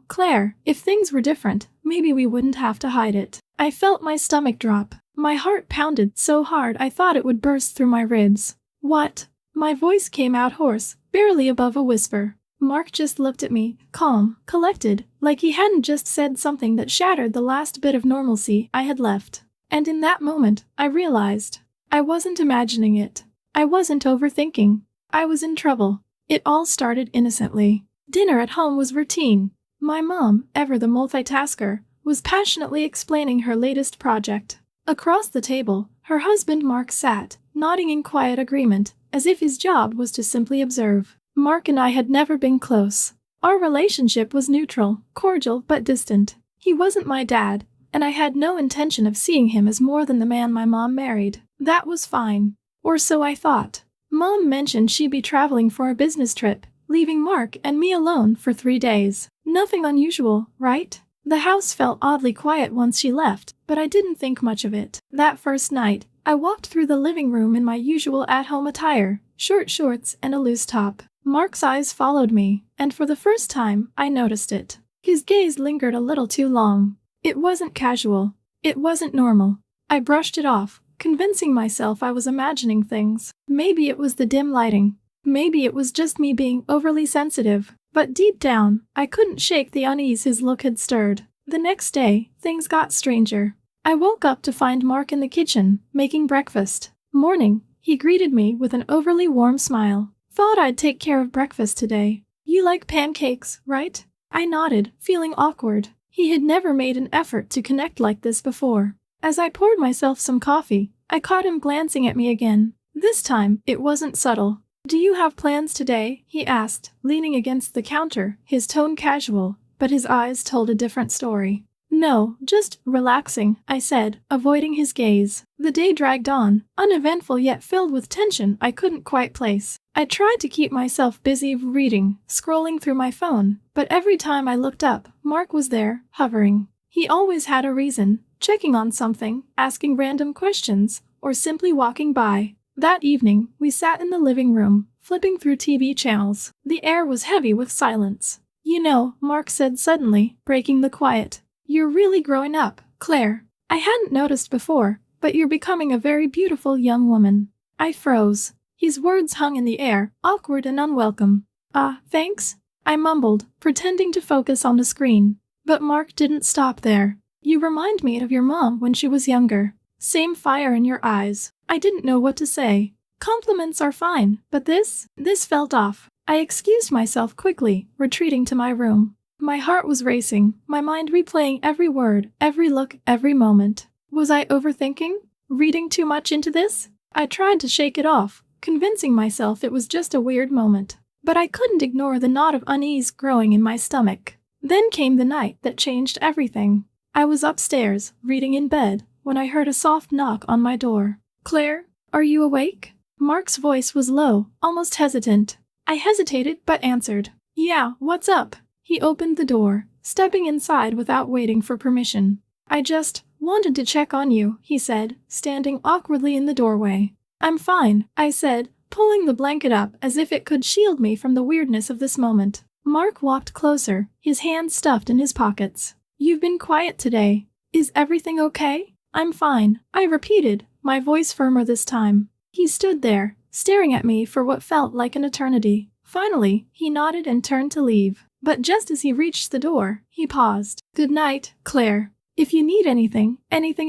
Claire, if things were different, maybe we wouldn't have to hide it. I felt my stomach drop. My heart pounded so hard I thought it would burst through my ribs. What? My voice came out hoarse, barely above a whisper. Mark just looked at me, calm, collected, like he hadn't just said something that shattered the last bit of normalcy I had left. And in that moment, I realized. I wasn't imagining it. I wasn't overthinking. I was in trouble. It all started innocently. Dinner at home was routine. My mom, ever the multitasker, was passionately explaining her latest project. Across the table, her husband Mark sat, nodding in quiet agreement, as if his job was to simply observe. Mark and I had never been close. Our relationship was neutral, cordial but distant. He wasn't my dad, and I had no intention of seeing him as more than the man my mom married. That was fine. Or so I thought. Mom mentioned she'd be traveling for a business trip, leaving Mark and me alone for 3 days. Nothing unusual, right? The house felt oddly quiet once she left, but I didn't think much of it. That first night, I walked through the living room in my usual at-home attire, short shorts and a loose top. Mark's eyes followed me, and for the first time, I noticed it. His gaze lingered a little too long. It wasn't casual. It wasn't normal. I brushed it off, convincing myself I was imagining things. Maybe it was the dim lighting. Maybe it was just me being overly sensitive. But deep down, I couldn't shake the unease his look had stirred. The next day, things got stranger. I woke up to find Mark in the kitchen, making breakfast. Morning, he greeted me with an overly warm smile. Thought I'd take care of breakfast today. You like pancakes, right? I nodded, feeling awkward. He had never made an effort to connect like this before. As I poured myself some coffee, I caught him glancing at me again. This time, it wasn't subtle. Do you have plans today? He asked, leaning against the counter, his tone casual, but his eyes told a different story. No, just relaxing, I said, avoiding his gaze. The day dragged on, uneventful yet filled with tension I couldn't quite place. I tried to keep myself busy reading, scrolling through my phone, but every time I looked up, Mark was there, hovering. He always had a reason, checking on something, asking random questions, or simply walking by. That evening, we sat in the living room, flipping through TV channels. The air was heavy with silence. Mark said suddenly, breaking the quiet. You're really growing up, Claire. I hadn't noticed before, but you're becoming a very beautiful young woman. I froze. His words hung in the air, awkward and unwelcome. Thanks? I mumbled, pretending to focus on the screen. But Mark didn't stop there. You remind me of your mom when she was younger. Same fire in your eyes. I didn't know what to say. Compliments are fine, but this felt off. I excused myself quickly, retreating to my room. My heart was racing, my mind replaying every word, every look, every moment. Was I overthinking? Reading too much into this? I tried to shake it off, convincing myself it was just a weird moment. But I couldn't ignore the knot of unease growing in my stomach. Then came the night that changed everything. I was upstairs, reading in bed, when I heard a soft knock on my door. Claire, are you awake? Mark's voice was low, almost hesitant. I hesitated but answered. Yeah, what's up? He opened the door, stepping inside without waiting for permission. I just wanted to check on you, he said, standing awkwardly in the doorway. I'm fine, I said, pulling the blanket up as if it could shield me from the weirdness of this moment. Mark walked closer, his hands stuffed in his pockets. You've been quiet today. Is everything okay? I'm fine, I repeated, my voice firmer this time. He stood there, staring at me for what felt like an eternity. Finally, he nodded and turned to leave. But just as he reached the door, he paused. Good night, Claire. If you need anything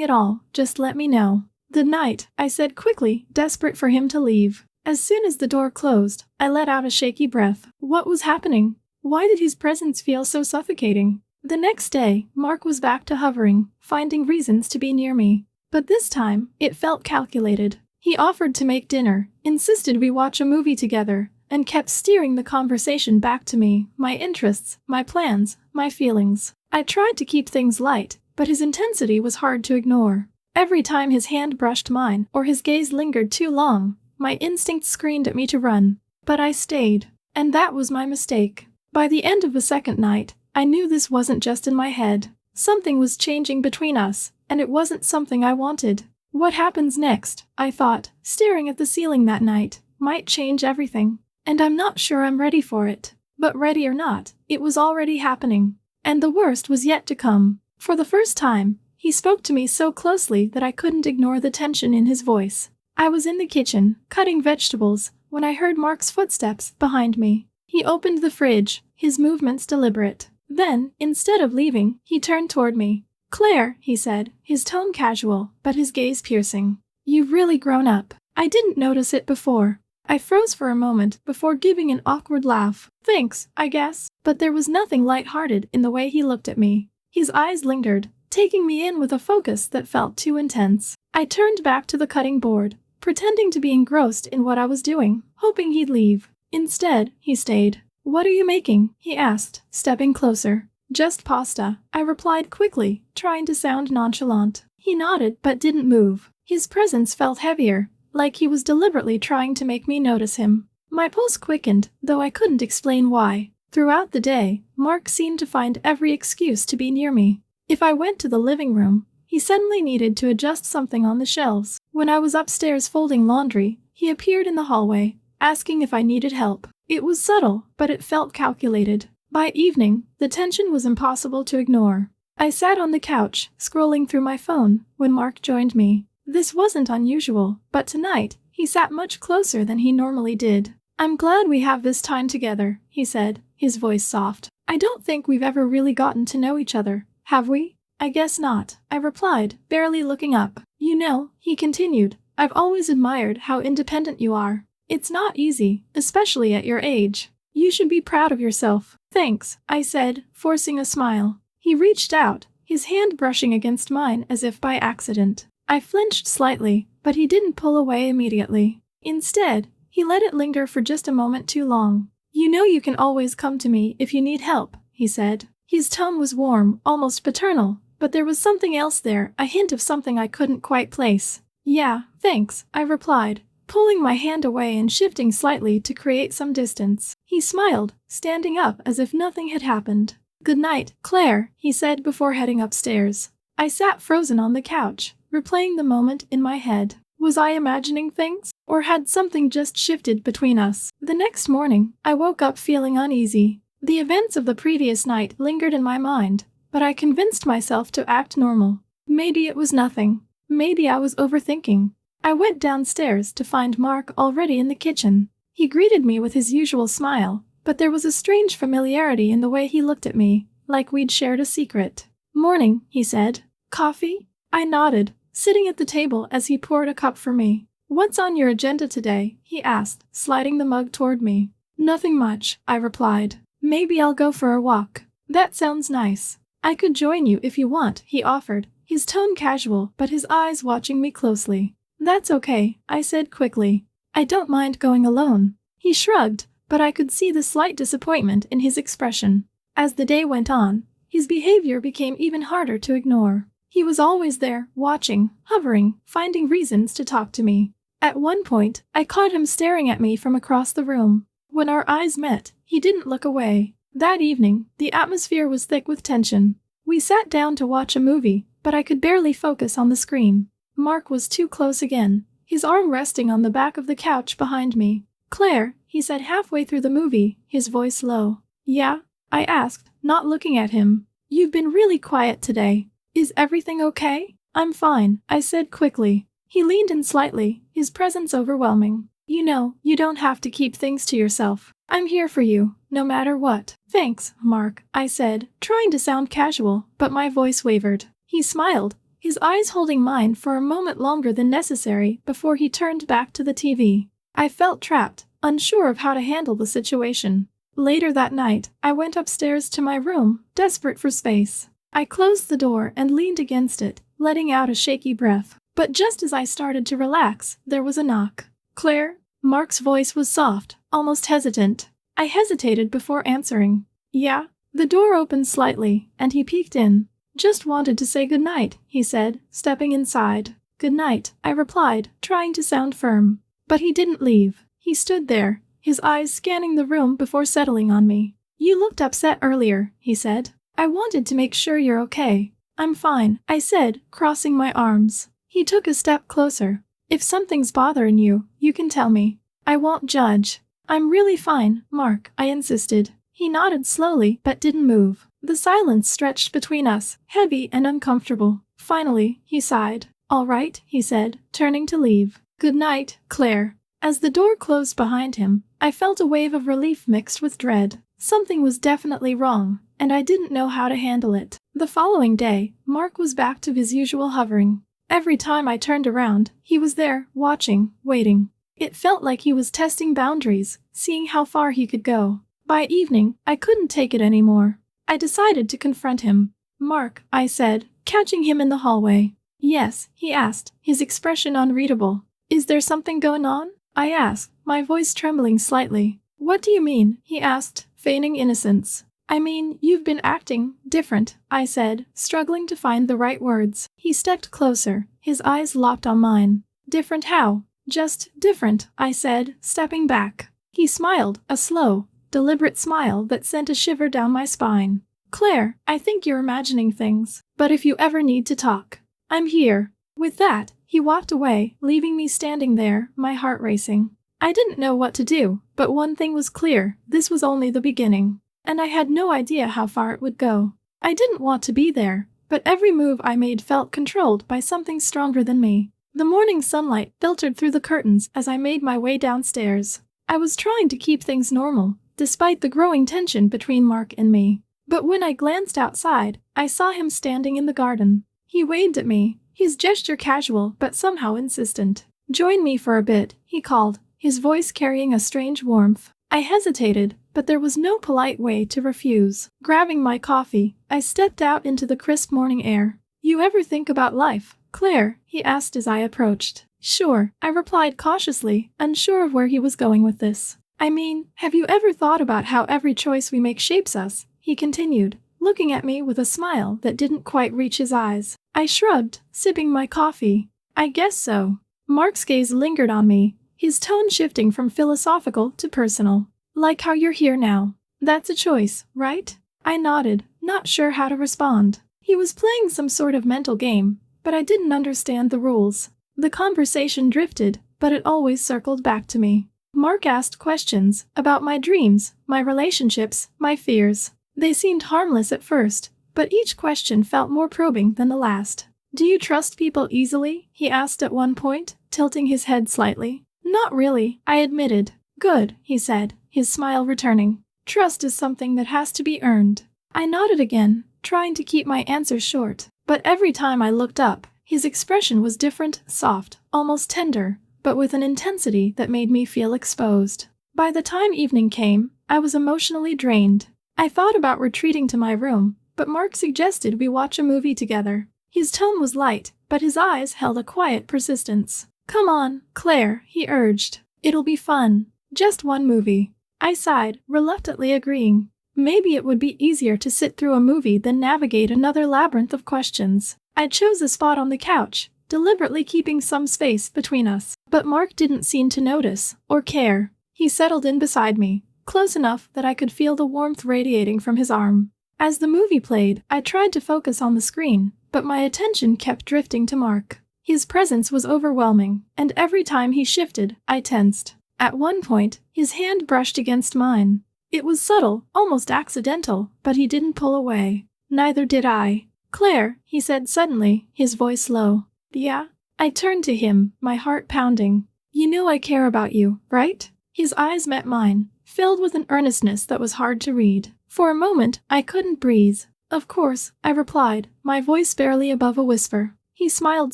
at all, just let me know. Good night, I said quickly, desperate for him to leave. As soon as the door closed, I let out a shaky breath. What was happening? Why did his presence feel so suffocating? The next day, Mark was back to hovering, finding reasons to be near me. But this time, it felt calculated. He offered to make dinner, insisted we watch a movie together, and kept steering the conversation back to me, my interests, my plans, my feelings. I tried to keep things light, but his intensity was hard to ignore. Every time his hand brushed mine or his gaze lingered too long, my instincts screamed at me to run. But I stayed, and that was my mistake. By the end of the second night, I knew this wasn't just in my head. Something was changing between us, and it wasn't something I wanted. What happens next, I thought, staring at the ceiling that night, might change everything. And I'm not sure I'm ready for it. But ready or not, it was already happening. And the worst was yet to come. For the first time, he spoke to me so closely that I couldn't ignore the tension in his voice. I was in the kitchen, cutting vegetables, when I heard Mark's footsteps behind me. He opened the fridge, his movements deliberate. Then, instead of leaving, he turned toward me. "Claire," he said, his tone casual, but his gaze piercing. "You've really grown up." I didn't notice it before. I froze for a moment before giving an awkward laugh. "Thanks, I guess." But there was nothing lighthearted in the way he looked at me. His eyes lingered, taking me in with a focus that felt too intense. I turned back to the cutting board, pretending to be engrossed in what I was doing, hoping he'd leave. Instead, he stayed. "What are you making?" he asked, stepping closer. "Just pasta," I replied quickly, trying to sound nonchalant. He nodded but didn't move. His presence felt heavier, like he was deliberately trying to make me notice him. My pulse quickened, though I couldn't explain why. Throughout the day, Mark seemed to find every excuse to be near me. If I went to the living room, he suddenly needed to adjust something on the shelves. When I was upstairs folding laundry, he appeared in the hallway, asking if I needed help. It was subtle, but it felt calculated. By evening, the tension was impossible to ignore. I sat on the couch, scrolling through my phone, when Mark joined me. This wasn't unusual, but tonight, he sat much closer than he normally did. "I'm glad we have this time together," he said, his voice soft. "I don't think we've ever really gotten to know each other, have we?" "I guess not," I replied, barely looking up. "You know," he continued, "I've always admired how independent you are. It's not easy, especially at your age. You should be proud of yourself." "Thanks," I said, forcing a smile. He reached out, his hand brushing against mine as if by accident. I flinched slightly, but he didn't pull away immediately. Instead, he let it linger for just a moment too long. "You know you can always come to me if you need help," he said. His tone was warm, almost paternal, but there was something else there, a hint of something I couldn't quite place. "Yeah, thanks," I replied, pulling my hand away and shifting slightly to create some distance. He smiled, standing up as if nothing had happened. "Good night, Claire," he said before heading upstairs. I sat frozen on the couch, replaying the moment in my head. Was I imagining things? Or had something just shifted between us? The next morning, I woke up feeling uneasy. The events of the previous night lingered in my mind, but I convinced myself to act normal. Maybe it was nothing. Maybe I was overthinking. I went downstairs to find Mark already in the kitchen. He greeted me with his usual smile, but there was a strange familiarity in the way he looked at me, like we'd shared a secret. "Morning," he said. "Coffee?" I nodded, sitting at the table as he poured a cup for me. "What's on your agenda today?" he asked, sliding the mug toward me. "Nothing much," I replied. "Maybe I'll go for a walk." "That sounds nice." "I could join you if you want," he offered, his tone casual but his eyes watching me closely. "That's okay," I said quickly. "I don't mind going alone." He shrugged, but I could see the slight disappointment in his expression. As the day went on, his behavior became even harder to ignore. He was always there, watching, hovering, finding reasons to talk to me. At one point, I caught him staring at me from across the room. When our eyes met, he didn't look away. That evening, the atmosphere was thick with tension. We sat down to watch a movie, but I could barely focus on the screen. Mark was too close again, his arm resting on the back of the couch behind me. "Claire," he said halfway through the movie, his voice low. "Yeah?" I asked, not looking at him. "You've been really quiet today. Is everything okay?" "I'm fine," I said quickly. He leaned in slightly, his presence overwhelming. "You know, you don't have to keep things to yourself. I'm here for you, no matter what." "Thanks, Mark," I said, trying to sound casual, but my voice wavered. He smiled, his eyes holding mine for a moment longer than necessary before he turned back to the TV. I felt trapped, unsure of how to handle the situation. Later that night, I went upstairs to my room, desperate for space. I closed the door and leaned against it, letting out a shaky breath. But just as I started to relax, there was a knock. "Claire?" Mark's voice was soft, almost hesitant. I hesitated before answering. "Yeah?" The door opened slightly, and he peeked in. "Just wanted to say goodnight," he said, stepping inside. "Good night," I replied, trying to sound firm. But he didn't leave. He stood there, his eyes scanning the room before settling on me. "You looked upset earlier," he said. "I wanted to make sure you're okay." "I'm fine," I said, crossing my arms. He took a step closer. "If something's bothering you, you can tell me. I won't judge." "I'm really fine, Mark," I insisted. He nodded slowly but didn't move. The silence stretched between us, heavy and uncomfortable. Finally, he sighed. "All right," he said, turning to leave. "Good night, Claire." As the door closed behind him, I felt a wave of relief mixed with dread. Something was definitely wrong, and I didn't know how to handle it. The following day, Mark was back to his usual hovering. Every time I turned around, he was there, watching, waiting. It felt like he was testing boundaries, seeing how far he could go. By evening, I couldn't take it anymore. I decided to confront him. "Mark," I said, catching him in the hallway. "Yes," he asked, his expression unreadable. "Is there something going on?" I asked, my voice trembling slightly. "What do you mean?" he asked, feigning innocence. "I mean, you've been acting different," I said, struggling to find the right words. He stepped closer, his eyes locked on mine. "Different how?" "Just different," I said, stepping back. He smiled, a slow, deliberate smile that sent a shiver down my spine. "Claire, I think you're imagining things, but if you ever need to talk, I'm here." With that, he walked away, leaving me standing there, my heart racing. I didn't know what to do, but one thing was clear: this was only the beginning, and I had no idea how far it would go. I didn't want to be there, but every move I made felt controlled by something stronger than me. The morning sunlight filtered through the curtains as I made my way downstairs. I was trying to keep things normal, despite the growing tension between Mark and me. But when I glanced outside, I saw him standing in the garden. He waved at me, his gesture casual but somehow insistent. "Join me for a bit," he called, his voice carrying a strange warmth. I hesitated, but there was no polite way to refuse. Grabbing my coffee, I stepped out into the crisp morning air. "You ever think about life, Claire?" he asked as I approached. "Sure," I replied cautiously, unsure of where he was going with this. "I mean, have you ever thought about how every choice we make shapes us?" he continued, looking at me with a smile that didn't quite reach his eyes. I shrugged, sipping my coffee. "I guess so." Mark's gaze lingered on me, his tone shifting from philosophical to personal. "Like how you're here now. That's a choice, right?" I nodded, not sure how to respond. He was playing some sort of mental game, but I didn't understand the rules. The conversation drifted, but it always circled back to me. Mark asked questions about my dreams, my relationships, my fears. They seemed harmless at first, but each question felt more probing than the last. "Do you trust people easily?" he asked at one point, tilting his head slightly. "Not really," I admitted. "Good," he said, his smile returning. "Trust is something that has to be earned." I nodded again, trying to keep my answer short, but every time I looked up, his expression was different, soft, almost tender, but with an intensity that made me feel exposed. By the time evening came, I was emotionally drained. I thought about retreating to my room, but Mark suggested we watch a movie together. His tone was light, but his eyes held a quiet persistence. "Come on, Claire," he urged. "It'll be fun. Just one movie." I sighed, reluctantly agreeing. Maybe it would be easier to sit through a movie than navigate another labyrinth of questions. I chose a spot on the couch, deliberately keeping some space between us. But Mark didn't seem to notice, or care. He settled in beside me, close enough that I could feel the warmth radiating from his arm. As the movie played, I tried to focus on the screen, but my attention kept drifting to Mark. His presence was overwhelming, and every time he shifted, I tensed. At one point, his hand brushed against mine. It was subtle, almost accidental, but he didn't pull away. Neither did I. "Claire," he said suddenly, his voice low. "Yeah?" I turned to him, my heart pounding. "You know I care about you, right?" His eyes met mine, filled with an earnestness that was hard to read. For a moment, I couldn't breathe. "Of course," I replied, my voice barely above a whisper. He smiled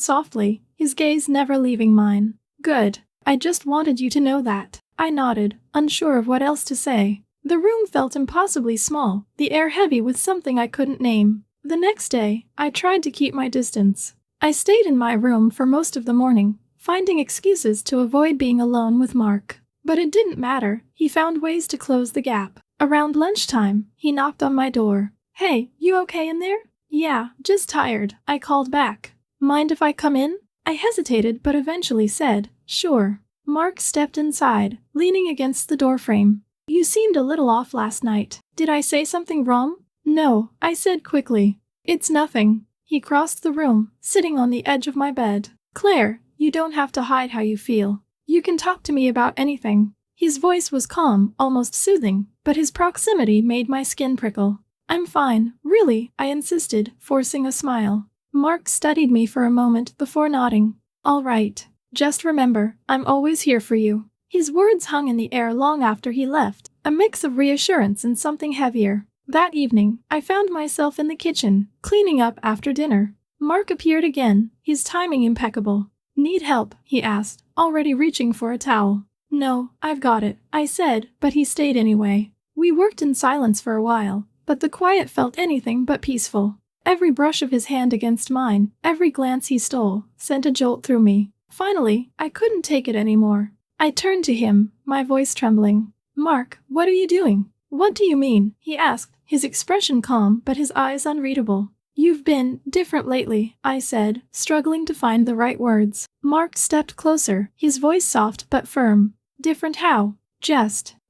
softly, his gaze never leaving mine. "Good. I just wanted you to know that." I nodded, unsure of what else to say. The room felt impossibly small, the air heavy with something I couldn't name. The next day, I tried to keep my distance. I stayed in my room for most of the morning, finding excuses to avoid being alone with Mark. But it didn't matter, he found ways to close the gap. Around lunchtime, he knocked on my door. "Hey, you okay in there?" "Yeah, just tired," I called back. "Mind if I come in?" I hesitated but eventually said, "Sure." Mark stepped inside, leaning against the doorframe. "You seemed a little off last night. Did I say something wrong?" "No," I said quickly. "It's nothing." He crossed the room, sitting on the edge of my bed. "Claire, you don't have to hide how you feel. You can talk to me about anything." His voice was calm, almost soothing, but his proximity made my skin prickle. I'm fine, really, I insisted, forcing a smile. Mark studied me for a moment before nodding. All right. Just remember, I'm always here for you. His words hung in the air long after he left, a mix of reassurance and something heavier. That evening, I found myself in the kitchen, cleaning up after dinner. Mark appeared again, his timing impeccable. Need help? He asked, already reaching for a towel. No, I've got it, I said, but he stayed anyway. We worked in silence for a while, but the quiet felt anything but peaceful. Every brush of his hand against mine, every glance he stole, sent a jolt through me. Finally, I couldn't take it anymore. I turned to him, my voice trembling. Mark, what are you doing? What do you mean? He asked, his expression calm but his eyes unreadable. You've been different lately, I said, struggling to find the right words. Mark stepped closer, his voice soft but firm. Different how?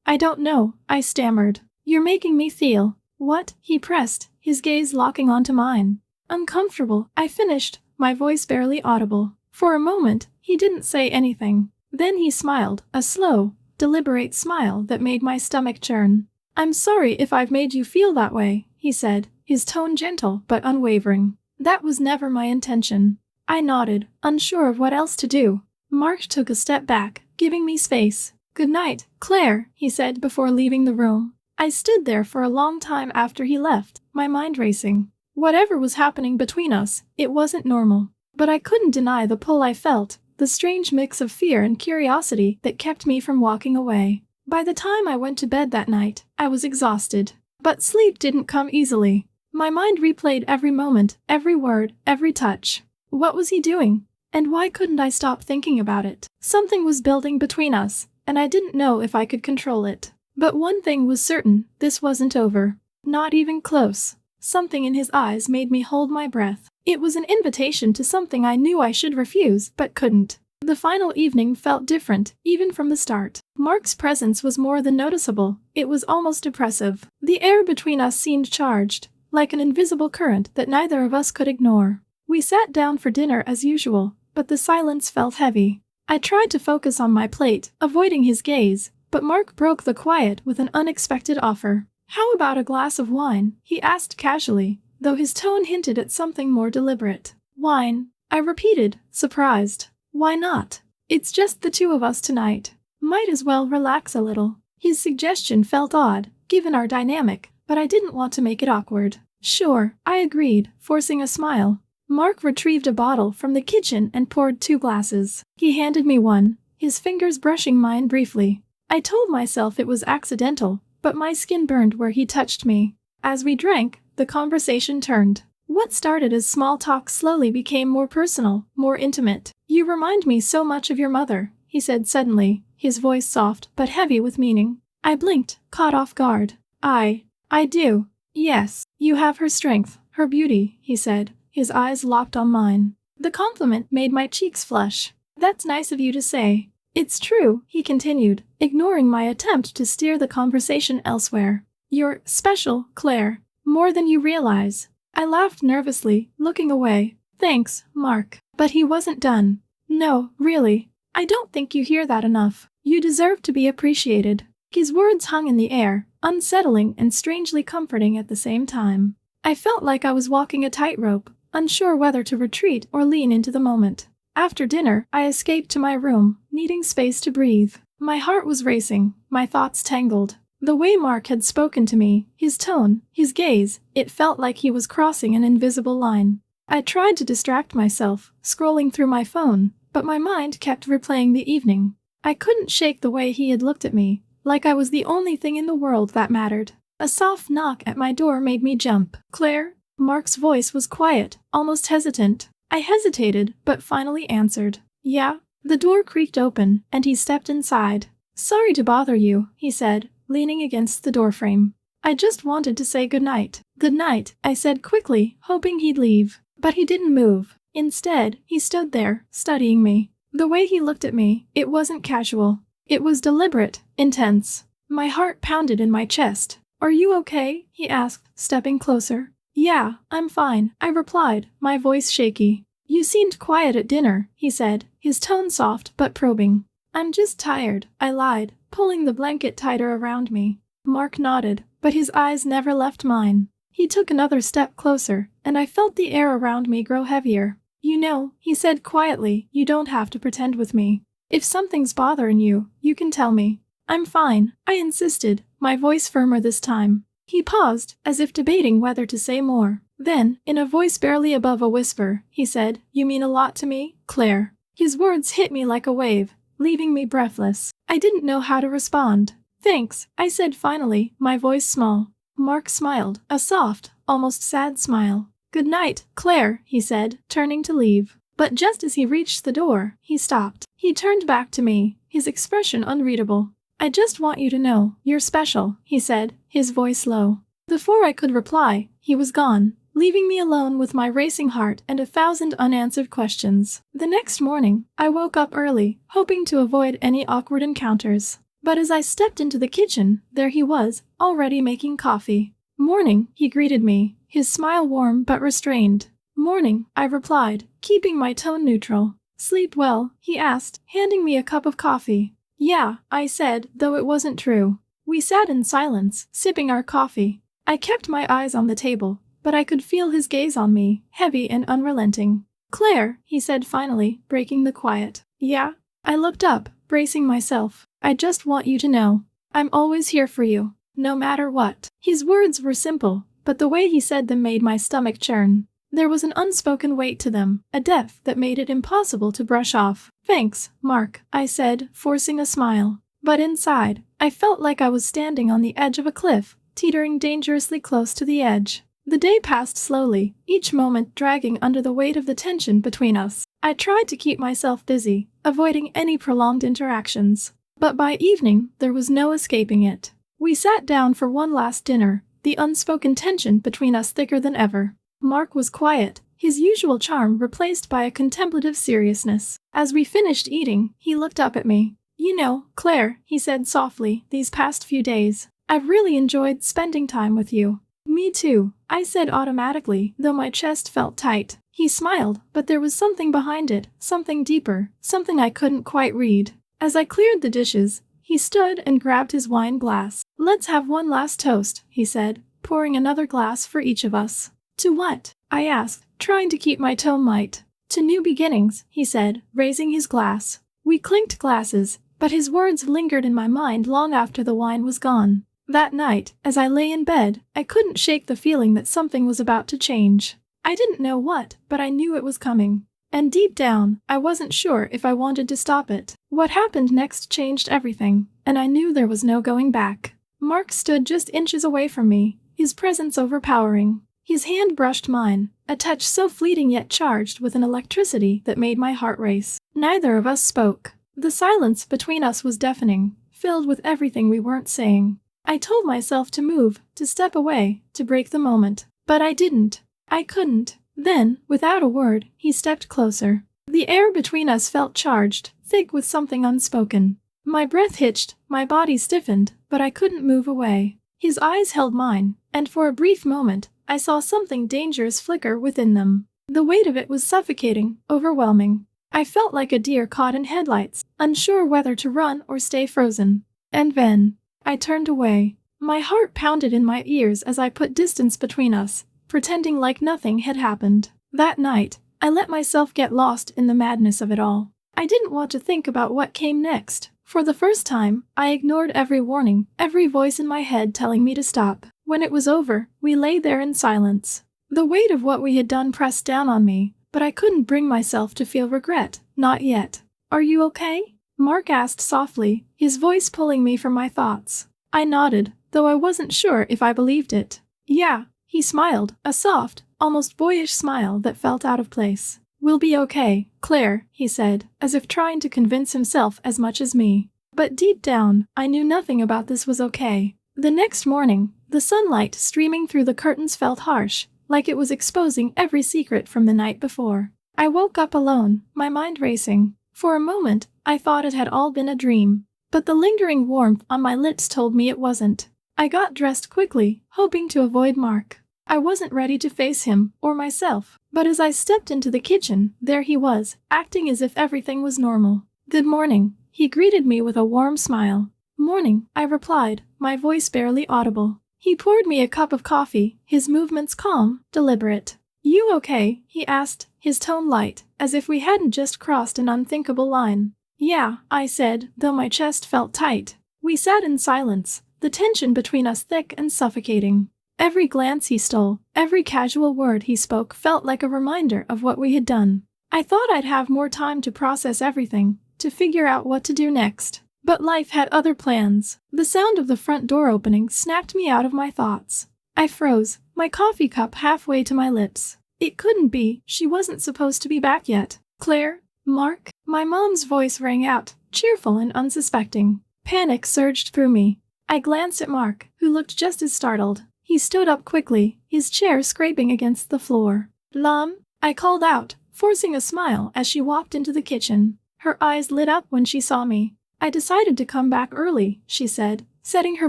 I don't know, I stammered. You're making me feel. What? He pressed, his gaze locking onto mine. Uncomfortable, I finished, my voice barely audible. For a moment, he didn't say anything. Then he smiled, a slow, deliberate smile that made my stomach churn. I'm sorry if I've made you feel that way, he said, his tone gentle but unwavering. That was never my intention. I nodded, unsure of what else to do. Mark took a step back, giving me space. Good night, Claire, he said before leaving the room. I stood there for a long time after he left, my mind racing. Whatever was happening between us, it wasn't normal. But I couldn't deny the pull I felt, the strange mix of fear and curiosity that kept me from walking away. By the time I went to bed that night, I was exhausted. But sleep didn't come easily. My mind replayed every moment, every word, every touch. What was he doing? And why couldn't I stop thinking about it? Something was building between us, and I didn't know if I could control it. But one thing was certain, this wasn't over. Not even close. Something in his eyes made me hold my breath. It was an invitation to something I knew I should refuse, but couldn't. The final evening felt different, even from the start. Mark's presence was more than noticeable. It was almost oppressive. The air between us seemed charged, like an invisible current that neither of us could ignore. We sat down for dinner as usual, but the silence felt heavy. I tried to focus on my plate, avoiding his gaze, but Mark broke the quiet with an unexpected offer. How about a glass of wine? He asked casually, though his tone hinted at something more deliberate. Wine, I repeated, surprised. Why not? It's just the two of us tonight. Might as well relax a little. His suggestion felt odd, given our dynamic, but I didn't want to make it awkward. Sure, I agreed, forcing a smile. Mark retrieved a bottle from the kitchen and poured 2 glasses. He handed me one, his fingers brushing mine briefly. I told myself it was accidental, but my skin burned where he touched me. As we drank, the conversation turned. What started as small talk slowly became more personal, more intimate. You remind me so much of your mother, he said suddenly, his voice soft but heavy with meaning. I blinked, caught off guard. I do. Yes, you have her strength, her beauty, he said, his eyes locked on mine. The compliment made my cheeks flush. That's nice of you to say. It's true, he continued, ignoring my attempt to steer the conversation elsewhere. You're special, Claire, more than you realize. I laughed nervously, looking away. Thanks, Mark. But he wasn't done. No, really. I don't think you hear that enough. You deserve to be appreciated. His words hung in the air, unsettling and strangely comforting at the same time. I felt like I was walking a tightrope, unsure whether to retreat or lean into the moment. After dinner, I escaped to my room, needing space to breathe. My heart was racing, my thoughts tangled. The way Mark had spoken to me, his tone, his gaze, it felt like he was crossing an invisible line. I tried to distract myself, scrolling through my phone, but my mind kept replaying the evening. I couldn't shake the way he had looked at me, like I was the only thing in the world that mattered. A soft knock at my door made me jump. Claire? Mark's voice was quiet, almost hesitant. I hesitated, but finally answered. Yeah? The door creaked open, and he stepped inside. Sorry to bother you, he said, leaning against the doorframe. I just wanted to say goodnight. Good night, I said quickly, hoping he'd leave. But he didn't move. Instead, he stood there, studying me. The way he looked at me, it wasn't casual. It was deliberate, intense. My heart pounded in my chest. Are you okay? He asked, stepping closer. Yeah, I'm fine, I replied, my voice shaky. You seemed quiet at dinner, he said, his tone soft but probing. I'm just tired, I lied, pulling the blanket tighter around me. Mark nodded, but his eyes never left mine. He took another step closer, and I felt the air around me grow heavier. "You know," he said quietly, "you don't have to pretend with me. If something's bothering you, you can tell me." "I'm fine," I insisted, my voice firmer this time. He paused, as if debating whether to say more. Then, in a voice barely above a whisper, he said, "You mean a lot to me, Claire." His words hit me like a wave, leaving me breathless. I didn't know how to respond. "Thanks," I said finally, my voice small. Mark smiled, a soft, almost sad smile. "Good night, Claire," he said, turning to leave. But just as he reached the door, he stopped. He turned back to me, his expression unreadable. "I just want you to know, you're special," he said, his voice low. Before I could reply, he was gone, leaving me alone with my racing heart and 1,000 unanswered questions. The next morning, I woke up early, hoping to avoid any awkward encounters. But as I stepped into the kitchen, there he was, already making coffee. "Morning," he greeted me, his smile warm but restrained. "Morning," I replied, keeping my tone neutral. "Sleep well?" he asked, handing me a cup of coffee. "Yeah," I said, though it wasn't true. We sat in silence, sipping our coffee. I kept my eyes on the table, but I could feel his gaze on me, heavy and unrelenting. "Claire," he said finally, breaking the quiet. "Yeah?" I looked up, bracing myself. "I just want you to know. I'm always here for you, no matter what." His words were simple, but the way he said them made my stomach churn. There was an unspoken weight to them, a depth that made it impossible to brush off. "Thanks, Mark," I said, forcing a smile. But inside, I felt like I was standing on the edge of a cliff, teetering dangerously close to the edge. The day passed slowly, each moment dragging under the weight of the tension between us. I tried to keep myself busy, avoiding any prolonged interactions. But by evening, there was no escaping it. We sat down for one last dinner, the unspoken tension between us thicker than ever. Mark was quiet, his usual charm replaced by a contemplative seriousness. As we finished eating, he looked up at me. "You know, Claire," he said softly, "these past few days, I've really enjoyed spending time with you." "Me too," I said automatically, though my chest felt tight. He smiled, but there was something behind it, something deeper, something I couldn't quite read. As I cleared the dishes, he stood and grabbed his wine glass. "Let's have one last toast," he said, pouring another glass for each of us. "To what?" I asked, trying to keep my tone light. "To new beginnings," he said, raising his glass. We clinked glasses, but his words lingered in my mind long after the wine was gone. That night, as I lay in bed, I couldn't shake the feeling that something was about to change. I didn't know what, but I knew it was coming. And deep down, I wasn't sure if I wanted to stop it. What happened next changed everything, and I knew there was no going back. Mark stood just inches away from me, his presence overpowering. His hand brushed mine, a touch so fleeting yet charged with an electricity that made my heart race. Neither of us spoke. The silence between us was deafening, filled with everything we weren't saying. I told myself to move, to step away, to break the moment. But I didn't. I couldn't. Then, without a word, he stepped closer. The air between us felt charged, thick with something unspoken. My breath hitched, my body stiffened, but I couldn't move away. His eyes held mine, and for a brief moment, I saw something dangerous flicker within them. The weight of it was suffocating, overwhelming. I felt like a deer caught in headlights, unsure whether to run or stay frozen. And then, I turned away. My heart pounded in my ears as I put distance between us, pretending like nothing had happened. That night, I let myself get lost in the madness of it all. I didn't want to think about what came next. For the first time, I ignored every warning, every voice in my head telling me to stop. When it was over, we lay there in silence. The weight of what we had done pressed down on me, but I couldn't bring myself to feel regret, not yet. "Are you okay?" Mark asked softly, his voice pulling me from my thoughts. I nodded, though I wasn't sure if I believed it. "Yeah," he smiled, a soft, almost boyish smile that felt out of place. "We'll be okay, Claire," he said, as if trying to convince himself as much as me. But deep down, I knew nothing about this was okay. The next morning, the sunlight streaming through the curtains felt harsh, like it was exposing every secret from the night before. I woke up alone, my mind racing. For a moment, I thought it had all been a dream. But the lingering warmth on my lips told me it wasn't. I got dressed quickly, hoping to avoid Mark. I wasn't ready to face him, or myself. But as I stepped into the kitchen, there he was, acting as if everything was normal. "Good morning," he greeted me with a warm smile. Morning, I replied, my voice barely audible. He poured me a cup of coffee, his movements calm, deliberate. You okay? He asked, his tone light, as if we hadn't just crossed an unthinkable line. Yeah, I said, though my chest felt tight. We sat in silence, the tension between us thick and suffocating. Every glance he stole, every casual word he spoke felt like a reminder of what we had done. I thought I'd have more time to process everything, to figure out what to do next. But life had other plans. The sound of the front door opening snapped me out of my thoughts. I froze, my coffee cup halfway to my lips. It couldn't be, she wasn't supposed to be back yet. Claire? Mark? My mom's voice rang out, cheerful and unsuspecting. Panic surged through me. I glanced at Mark, who looked just as startled. He stood up quickly, his chair scraping against the floor. Lum? I called out, forcing a smile as she walked into the kitchen. Her eyes lit up when she saw me. I decided to come back early, she said, setting her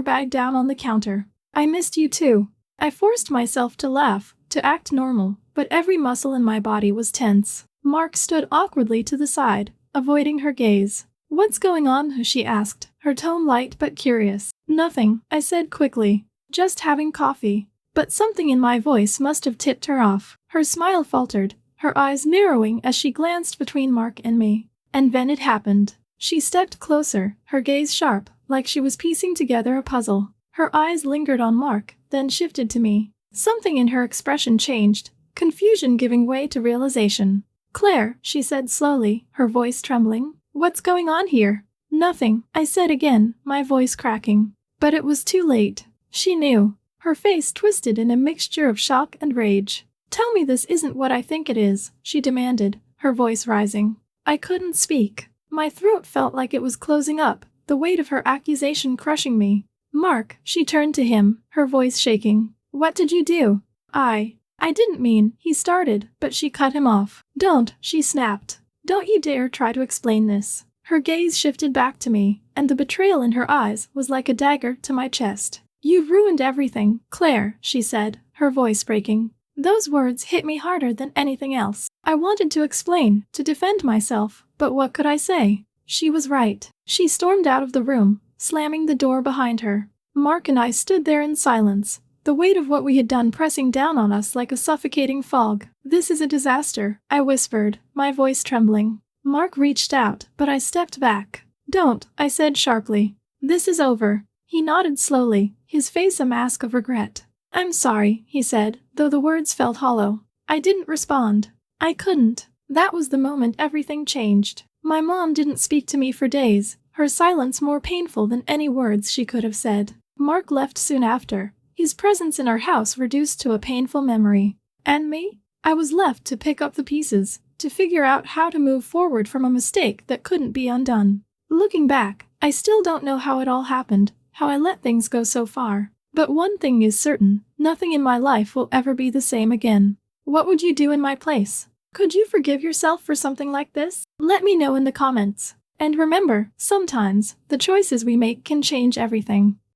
bag down on the counter. I missed you too. I forced myself to laugh, to act normal, but every muscle in my body was tense. Mark stood awkwardly to the side, avoiding her gaze. What's going on? She asked, her tone light but curious. Nothing, I said quickly. Just having coffee. But something in my voice must have tipped her off. Her smile faltered, her eyes narrowing as she glanced between Mark and me. And then it happened. She stepped closer, her gaze sharp, like she was piecing together a puzzle. Her eyes lingered on Mark, then shifted to me. Something in her expression changed, confusion giving way to realization. Claire, she said slowly, her voice trembling. What's going on here? Nothing, I said again, my voice cracking. But it was too late. She knew. Her face twisted in a mixture of shock and rage. Tell me this isn't what I think it is, she demanded, her voice rising. I couldn't speak. My throat felt like it was closing up, the weight of her accusation crushing me. Mark, she turned to him, her voice shaking. What did you do? I didn't mean, he started, but she cut him off. Don't, she snapped. Don't you dare try to explain this. Her gaze shifted back to me, and the betrayal in her eyes was like a dagger to my chest. You've ruined everything, Claire, she said, her voice breaking. Those words hit me harder than anything else. I wanted to explain, to defend myself, but what could I say? She was right. She stormed out of the room, slamming the door behind her. Mark and I stood there in silence, the weight of what we had done pressing down on us like a suffocating fog. This is a disaster, I whispered, my voice trembling. Mark reached out, but I stepped back. Don't, I said sharply. This is over. He nodded slowly, his face a mask of regret. I'm sorry, he said, though the words felt hollow. I didn't respond. I couldn't. That was the moment everything changed. My mom didn't speak to me for days, her silence more painful than any words she could have said. Mark left soon after, his presence in our house reduced to a painful memory. And me? I was left to pick up the pieces, to figure out how to move forward from a mistake that couldn't be undone. Looking back, I still don't know how it all happened, how I let things go so far. But one thing is certain, nothing in my life will ever be the same again. What would you do in my place? Could you forgive yourself for something like this? Let me know in the comments. And remember, sometimes, the choices we make can change everything.